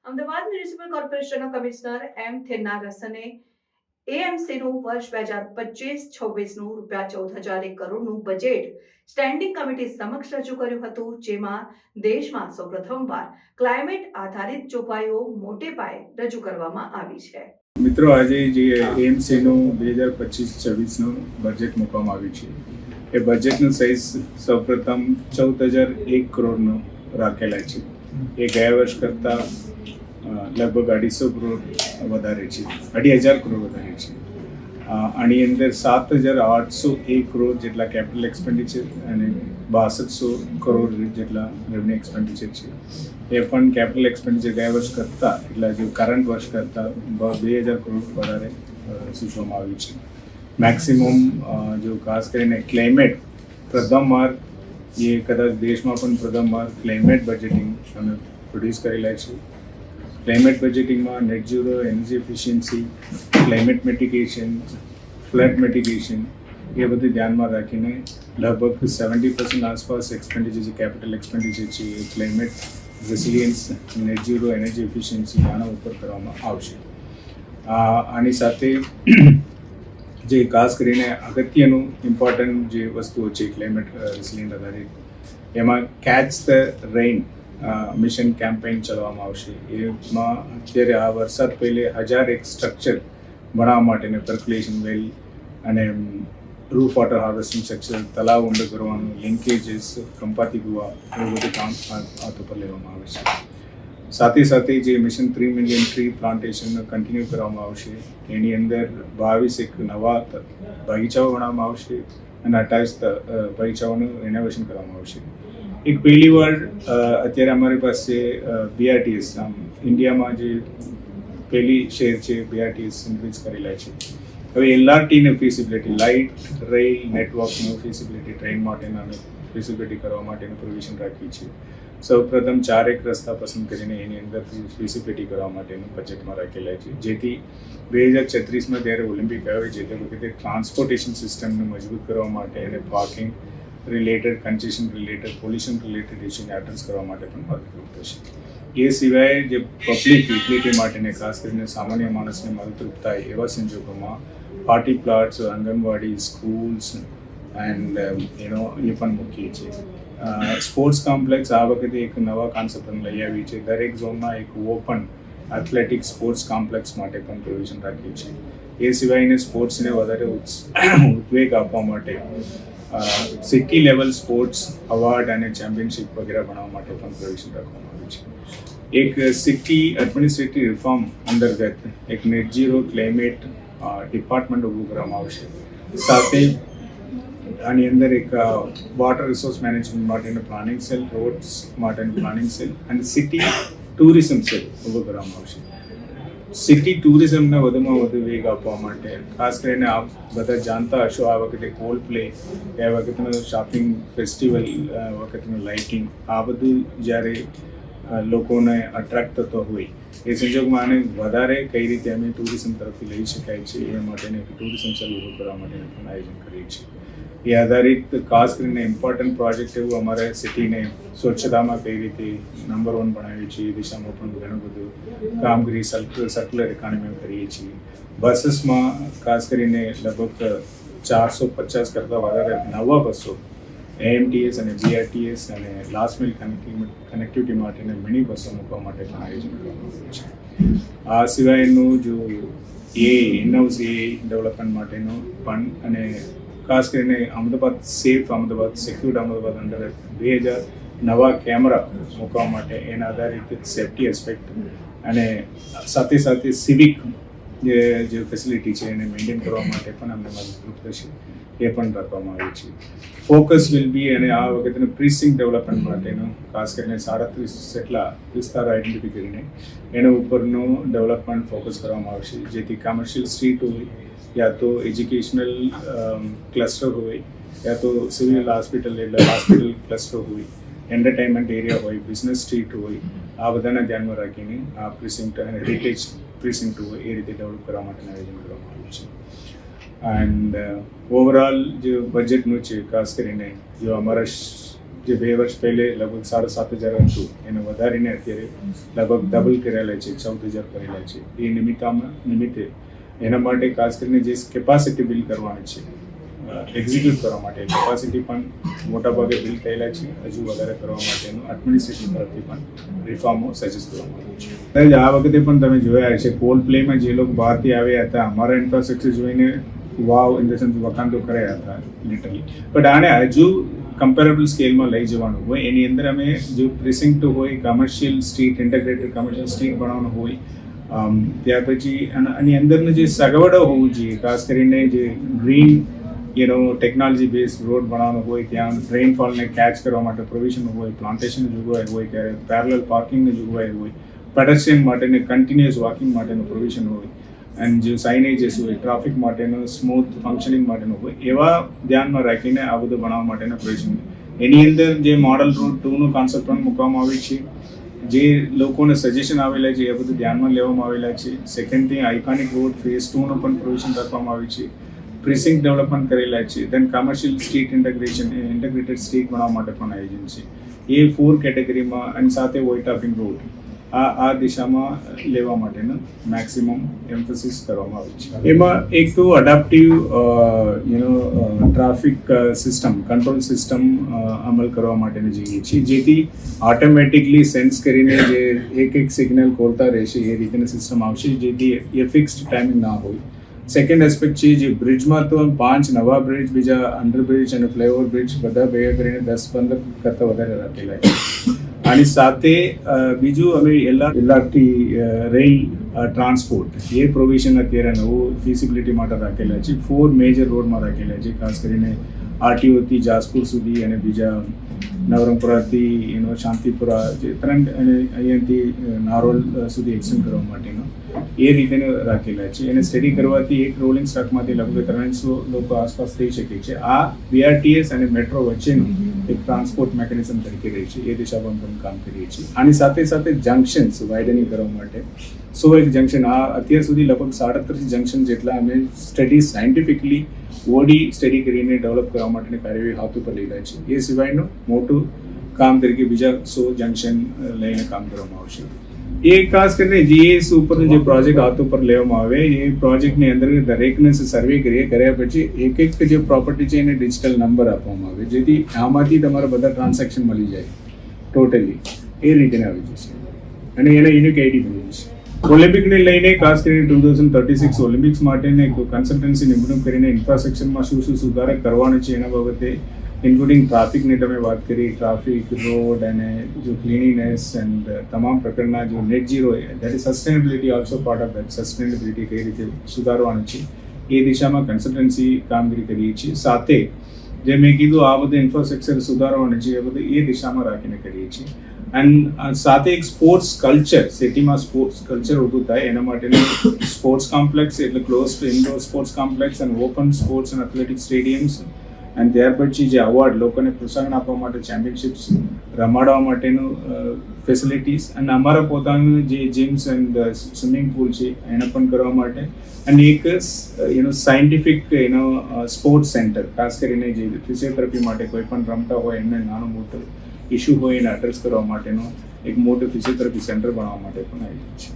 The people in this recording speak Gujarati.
અમદાવાદ મ્યુનિસિપલ કોર્પોરેશનના કમિશનર એમ થેન્નારસને એએમસીનું વર્ષ 2025-26નું ₹14,001 કરોડનું બજેટ સ્ટેન્ડિંગ કમિટી સમક્ષ રજૂ કર્યું હતું, જેમાં દેશમાં સૌપ્રથમવાર ક્લાઇમેટ આધારિત જોગવાઈઓ મોટે પાયે રજૂ કરવામાં આવી છે. મિત્રો, આજે જે એએમસીનું 2025-26નું બજેટ મૂકવામાં આવ્યું છે, એ બજેટનું સાઇઝ સૌપ્રથમ 14,001 કરોડનો રાખેલા છે. એ ગયા વર્ષ કરતાં લગભગ 250 કરોડ વધારે છે, 2,500 કરોડ વધારે છે. આની અંદર 7,801 કરોડ જેટલા કેપિટલ એક્સપેન્ડિચર અને 6200 કરોડ જેટલા રેવન્યુ એક્સપેન્ડિચર છે. એ પણ કેપિટલ એક્સપેન્ડિચર ગયા વર્ષ કરતાં એટલે જે કરંટ વર્ષ કરતાં 2,000 કરોડ વધારે સૂચવવામાં આવ્યું છે. મેક્સિમમ જો ખાસ કરીને ક્લાઇમેટ પ્રથમવાર એ કદાચ દેશમાં પણ પ્રથમવાર ક્લાઇમેટ બજેટિંગ અમે પ્રોડ્યુસ કરેલા છે. ક્લાઇમેટ બજેટિંગમાં net zero, energy efficiency, climate mitigation, flood mitigation એ બધું ધ્યાનમાં રાખીને લગભગ 70% આસપાસ એક્સપેન્ડિચર જે કેપિટલ એક્સપેન્ડિચર છે એ climate resilience, net zero, energy efficiency આના ઉપર કરવામાં આવશે. આની સાથે જે ખાસ કરીને અગત્યનું ઇમ્પોર્ટન્ટ જે વસ્તુઓ છે ક્લાઇમેટ રેસિલિયન્ટ આધારિત, એમાં catch the rain mission campaign ચલાવવામાં આવશે. એમાં અત્યારે આ વરસાદ પહેલે 1001 સ્ટ્રક્ચર બનાવવા માટેને પર્ક્યુલેશન વેલ અને રૂફ વોટર હાર્વેસ્ટિંગ સ્ટ્રક્ચર, તલાવ ઊંડો કરવાનું, લિંકેજીસ, કંપાતી કુવા એવું બધું કામ હાથ ઉપર લેવામાં આવે છે. સાથે સાથે જે mission 3 million tree plantation continue કરવામાં આવશે. એની અંદર 22 નવા બગીચાઓ બનાવવામાં આવશે અને 28 બગીચાઓનું રિનોવેશન કરવામાં આવશે. એક પહેલી વાર અત્યારે અમારી પાસે BRTS ઇન્ડિયામાં જે પહેલી શહેર છે BRTS ઇન્ક્રીઝ કરેલા છે. હવે LRTની ફિઝિબિલિટી, લાઇટ રેલ નેટવર્કનું ફિઝિબિલિટી, ટ્રેન માટેના ફિઝિબિલિટી કરવા માટેનું પ્રોવિઝન રાખી છે. સૌપ્રથમ 4 રસ્તા પસંદ કરીને એની અંદર ફિઝિબિલિટી કરવા માટેનું બજેટમાં રાખેલા છે, જેથી 2036માં જ્યારે ઓલિમ્પિક આવે છે તે વખતે ટ્રાન્સપોર્ટેશન સિસ્ટમને મજબૂત કરવા માટે અને parking related, congestion related, pollution related ઇસ્યુને એડ્રેસ કરવા માટે પણ મદદરૂપ થશે. એ સિવાય જે પબ્લિક યુટિલિટી માટેને ખાસ કરીને સામાન્ય માણસને મદદરૂપ થાય એવા સંજોગોમાં party plots, anganwadi, schools and એ પણ મૂકીએ છીએ. સ્પોર્ટ્સ કોમ્પ્લેક્સ આ વખતે એક નવા કોન્સેપ્ટ લઈ આવી છે. દરેક ઝોનમાં એક ઓપન એથ્લેટિક સ્પોર્ટ્સ કોમ્પ્લેક્સ માટે પણ પ્રોવિઝન રાખીએ છીએ. એ સિવાયને સ્પોર્ટ્સને વધારે ઉદ્વેગ આપવા માટે સિટી લેવલ સ્પોર્ટ્સ એવોર્ડ અને ચેમ્પિયનશિપ વગેરે બનાવવા માટે પણ પ્રોવિઝન રાખવામાં આવ્યું છે. એક સિટી એડમિનિસ્ટ્રેટિવ રિફોર્મ અંતર્ગત એક નેટ ઝીરો ક્લાઇમેટ ડિપાર્ટમેન્ટ ઊભું કરવામાં આવશે. સાથે આની અંદર એક વોટર રિસોર્સ મેનેજમેન્ટ માટેનું પ્લાનિંગ સેલ, રોડ્સ માટેનું પ્લાનિંગ સેલ અને સિટી ટુરિઝમ સેલ ઊભો કરવામાં આવશે. સિટી ટુરિઝમને વધુમાં વધુ વેગ આપવા માટે ખાસ કરીને આપ બધા જાણતા હશો, આ વખતે કોલ્ડ પ્લે, એ વખતનું શોપિંગ ફેસ્ટિવલ, વખતનું લાઇટિંગ, આ બધું જ્યારે લોકોને અટ્રેક્ટ થતો હોય એ સંજોગમાં આને વધારે કઈ રીતે અમે ટુરિઝમ તરફથી લઈ શકાય છે એ માટેને ટુરિઝમ સેલ ઊભું કરવા માટે પણ આયોજન કરીએ છીએ. એ આધારિત ખાસ કરીને ઇમ્પોર્ટન્ટ પ્રોજેક્ટ એવું અમારે સિટીને સ્વચ્છતામાં કઈ રીતે નંબર 1 બનાવ્યું છે એ દિશામાં પણ ઘણું બધું કામગીરી સર્ક્યુલર ઇકોનોમી કરીએ છીએ. બસીસમાં ખાસ કરીને લગભગ 450 કરતાં વધારે નવા બસો AMTS અને BRTS અને લાસ્ટ મિલ કનેક્ટિવિટી માટેને મિની બસો મૂકવા માટે પણ આયોજન કરવામાં આવ્યું છે. આ સિવાયનું જો ઇનહાઉસ ડેવલપમેન્ટ માટેનું પણ અને ખાસ કરીને અમદાવાદ સેફ અમદાવાદ, સિક્યુર્ડ અમદાવાદ અંડર 2000 નવા કેમેરા મૂકવા માટે એના આધારિત સેફ્ટી એસ્પેક્ટ અને સાથે સાથે સિવિક જે ફેસિલિટી છે એને મેન્ટેન કરવા માટે પણ અમને મદદરૂપ થશે. એ પણ રાખવામાં આવ્યું છે. ફોકસ વિલ બી અને આ વખતેનું પ્રિસિંગ ડેવલપમેન્ટ માટેનું ખાસ કરીને 37 જેટલા વિસ્તાર આઈડેન્ટિફાઈ કરીને એના ઉપરનું ડેવલપમેન્ટ ફોકસ કરવામાં આવશે, જેથી કમર્શિયલ સ્ટ્રીટ હોય, યા તો એજ્યુકેશનલ ક્લસ્ટર હોય, યા તો સિવિલ હોસ્પિટલ ક્લસ્ટર હોય, એન્ટરટેનમેન્ટ એરિયા હોય, બિઝનેસ સ્ટ્રીટ હોય, આ બધાને ધ્યાનમાં રાખીને આ પ્રિસિંક્ટ અને હેરિટેજ પ્રિસિંક્ટ હોય એ રીતે ડેવલપ કરવા માટેનું આયોજન કરવામાં આવ્યું છે. એન્ડ ઓવરઓલ જે બજેટનું છે ખાસ કરીને જો અમારા જે 2 વર્ષ પહેલે લગભગ 7,500 હતું એને વધારીને અત્યારે લગભગ ડબલ કરેલા છે, 14,000 કરેલા છે. એ નિમિત્તે એના માટે ખાસ કરીને જે કેપેસિટી બિલ્ડ કરવાની છે, એક્ઝિક્યુટ કરવા માટે કેપેસિટી પણ મોટાભાગે બિલ્ડ થયેલા છે. હજુ વધારે કરવા માટેનું એડમિનિસ્ટ્રેટિવ તરફથી પણ રિફોર્મો સજેસ્ટ કરવામાં આવ્યું છે. આ વખતે પણ તમે જોયા છે કોલ્ડ પ્લેમાં જે લોકો બહારથી આવ્યા હતા, અમારા ઇન્ફ્રાસ્ટ્રક્ચર જોઈને વાવ ઇન ધ સેન્સ વખાણ તો કર્યા હતા લિટરલી, બટ આને હજુ કમ્પેરેબલ સ્કેલમાં લઈ જવાનું હોય એની અંદર અમે જો પ્રિસિન્ક્ટ હોય, કમર્શિયલ સ્ટ્રીટ, ઇન્ટગ્રેટેડ કમર્શિયલ સ્ટ્રીટ બનાવવાનું હોય, ત્યાર પછી આની અંદરનું જે સગવડો હોવું જોઈએ, ખાસ કરીને જે ગ્રીન ટેકનોલોજી બેઝ રોડ બનાવવાનો હોય, ત્યાં રેઇનફોલને કેચ કરવા માટે પ્રોવિઝન હોય, પ્લાન્ટેશનની જોગવાઈ હોય, ત્યારે પેરેલલ પાર્કિંગની જોગવાઈ હોય, પેડેસ્ટ્રિયન માટેને કન્ટિન્યુઅસ વોકિંગ માટેનું પ્રોવિઝન હોય, એન્ડ જે સાઇનેજીસ હોય, ટ્રાફિક માટેનું સ્મૂથ ફંક્શનિંગ માટેનું હોય, એવા ધ્યાનમાં રાખીને આ બધું બનાવવા માટેના પ્રોવિઝન. એની અંદર જે મોડલ રોડ 2નું કોન્સેપ્ટ પણ મૂકવામાં આવ્યું છે, જે લોકોને સજેશન આવેલા છે એ બધું ધ્યાનમાં લેવામાં આવેલા છે. Second thing, iconic road phase 2નું પણ પ્રોવિઝન રાખવામાં આવ્યું છે, પ્રિસિન્ક્ટ ડેવલપમેન્ટ કરેલા છે, then commercial street integrated street બનાવવા માટે પણ આયોજન છે. એ 4 કેટેગરીમાં અને સાથે વ્હાઇટ ટાપિંગ રોડ આ દિશામાં લેવા માટેનું મેક્સિમમ એમ્ફોસિસ કરવામાં આવે છે. એમાં એક તો અડાપ્ટિવ ટ્રાફિક સિસ્ટમ, કંટ્રોલ સિસ્ટમ અમલ કરવા માટેની જોઈએ છે, જેથી ઓટોમેટિકલી સેન્સ કરીને જે એક સિગ્નલ ખોલતા રહેશે એ રીતની સિસ્ટમ આવશે, જેથી એ ફિક્સ્ડ ટાઈમિંગ ના હોય. સેકન્ડ એસ્પેક્ટ છે, જે બ્રિજમાં તો 5 નવા બ્રિજ, બીજા અંડરબ્રિજ અને ફ્લાયઓવર બ્રિજ બધા ભેગા કરીને 10-15 કરતાં વધારે રાખેલા છે. આની સાથે બીજું અમે LRT રેલ ટ્રાન્સપોર્ટ એ પ્રોવિઝન અત્યારે નવું ફિઝિબિલિટી માટે રાખેલા છે. 4 મેજર રોડમાં રાખેલા છે, ખાસ કરીને RTOથી જાસપુર સુધી અને બીજા નવરંગપુરાથી શાંતિપુરા જે 3 અને અહીંયાથી નારોલ સુધી એક્સટેન્ડ કરવા માટેનો એ રીતે રાખેલા છે. એને સ્ટડી કરવાથી એક રોલિંગ સ્ટોકમાંથી લગભગ 300 લોકો આસપાસ થઈ શકે છે. આ BRTS અને મેટ્રો વચ્ચેનું એક ટ્રાન્સપોર્ટ મેકેનિઝમ તરીકે રહી છે, એ દિશામાં પણ કામ કરીએ છીએ. આની સાથે સાથે જંક્શન્સ વાઇડનિંગ કરવા માટે 101 જંક્શન, આ અત્યાર સુધી લગભગ 37 જંક્શન જેટલા અમે સ્ટડી સાયન્ટિફિકલી ઓડી સ્ટડી કરીને ડેવલપ કરવા માટેની કાર્યવાહી હાથ ઉપર લીધા છે. એ સિવાયનું મોટું કામ તરીકે બીજા 100 જંક્શન લઈને કામ કરવામાં આવશે. એ ખાસ કરીને GIS ઉપરનો જે પ્રોજેક્ટ હાથ ઉપર લેવામાં આવે, એ પ્રોજેક્ટની અંદર દરેકને સર્વે કર્યા પછી એક જે પ્રોપર્ટી છે એને ડિજિટલ નંબર આપવામાં આવે, જેથી આમાંથી તમારા બધા ટ્રાન્ઝેક્શન મળી જાય ટોટલી એ રીતે આવી જશે અને એને યુનિક આઈડી મળી જશે. ઓલિમ્પિકને લઈને ખાસ કરીને 2036 ઓલિમ્પિક્સ માટેને કન્સલ્ટન્સી નિમણૂક કરીને ઇન્ફ્રાસ્ટ્રક્ચરમાં શું સુધારા કરવાનો છે એના બાબતે, ઇન્ક્લુડિંગ ટ્રાફિકની તમે વાત કરી, ટ્રાફિક, રોડ અને જો ક્લીનીનેસ એન્ડ તમામ પ્રકારના જો net zero, that is sustainability also part of that. Sustainability કઈ રીતે સુધારવાની છે એ દિશામાં કન્સલ્ટન્સી કામગીરી કરીએ છીએ. સાથે જે મેં કીધું આ બધું ઇન્ફ્રાસ્ટ્રક્ચર સુધારવાનું છે એ બધું એ દિશામાં રાખીને કરીએ છીએ. એન્ડ સાથે એક સ્પોર્ટ્સ કલ્ચર, સિટીમાં સ્પોર્ટ્સ કલ્ચર ઊભું થાય એના માટેનું સ્પોર્ટ્સ કોમ્પ્લેક્સ, એટલે close to indoor sports complex and open sports and athletic stadiums, અને ત્યાર પછી જે અવોર્ડ લોકોને પ્રોત્સાહન આપવા માટે ચેમ્પિયનશિપ્સ રમાડવા માટેનું ફેસિલિટીઝ, અને અમારા પોતાનું જે જીમ્સ એન્ડ સ્વિમિંગ પુલ છે એને પણ કરવા માટે, અને એક સાયન્ટિફિક સ્પોર્ટ્સ સેન્ટર, ખાસ કરીને જે ફિઝિયોથેરાપી માટે કોઈ પણ રમતા હોય એમને નાનો મોટો ઇસ્યુ હોય એને એડ્રેસ કરવા માટેનો એક મોટો ફિઝિયોથેરાપી સેન્ટર બનાવવા માટે પણ આવ્યું છે.